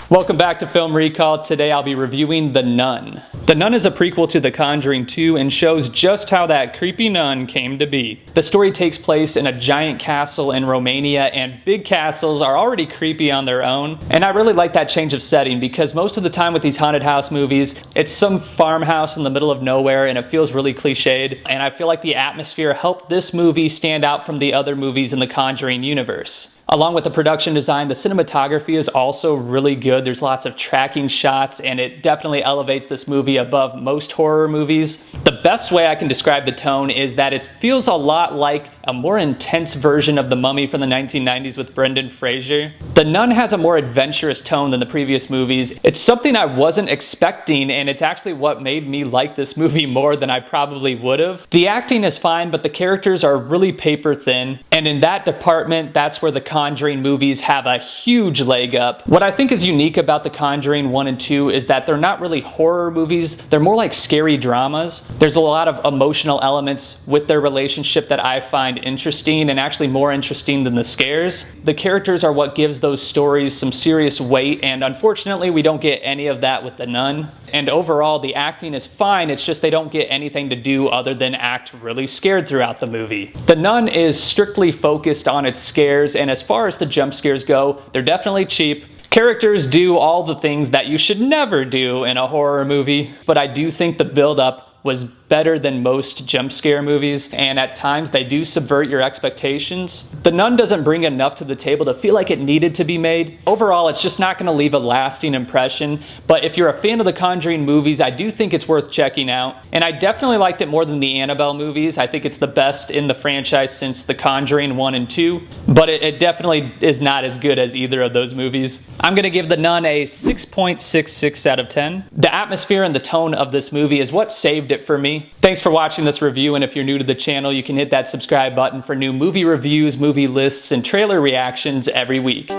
Welcome back to Film Recall. Today I'll be reviewing The Nun. The Nun is a prequel to The Conjuring 2 and shows just how that creepy nun came to be. The story takes place in a giant castle in Romania, and big castles are already creepy on their own. And I really like that change of setting because most of the time with these haunted house movies, it's some farmhouse in the middle of nowhere and it feels really cliched. And I feel like the atmosphere helped this movie stand out from the other movies in the Conjuring universe. Along with the production design, the cinematography is also really good. There's lots of tracking shots, and it definitely elevates this movie above most horror movies. The best way I can describe the tone is that it feels a lot like a more intense version of The Mummy from the 1990s with Brendan Fraser. The Nun has a more adventurous tone than the previous movies. It's something I wasn't expecting, and it's actually what made me like this movie more than I probably would have. The acting is fine, but the characters are really paper thin, and in that department, that's where the Conjuring movies have a huge leg up. What I think is unique about The Conjuring 1 and 2 is that they're not really horror movies, they're more like scary dramas. There's a lot of emotional elements with their relationship that I find interesting, and actually more interesting than the scares. The characters are what gives those stories some serious weight, and unfortunately we don't get any of that with The Nun. And overall, the acting is fine, it's just they don't get anything to do other than act really scared throughout the movie. The Nun is strictly focused on its scares, and as far as the jump scares go, they're definitely cheap. Characters do all the things that you should never do in a horror movie, but I do think the build-up was better than most jump scare movies, and at times they do subvert your expectations. The Nun doesn't bring enough to the table to feel like it needed to be made. Overall, it's just not going to leave a lasting impression, but if you're a fan of the Conjuring movies, I do think it's worth checking out. And I definitely liked it more than the Annabelle movies. I think it's the best in the franchise since The Conjuring 1 and 2, but it definitely is not as good as either of those movies. I'm going to give The Nun a 6.66 out of 10. The atmosphere and the tone of this movie is what saved it for me. Thanks for watching this review, and if you're new to the channel, you can hit that subscribe button for new movie reviews, movie lists, and trailer reactions every week.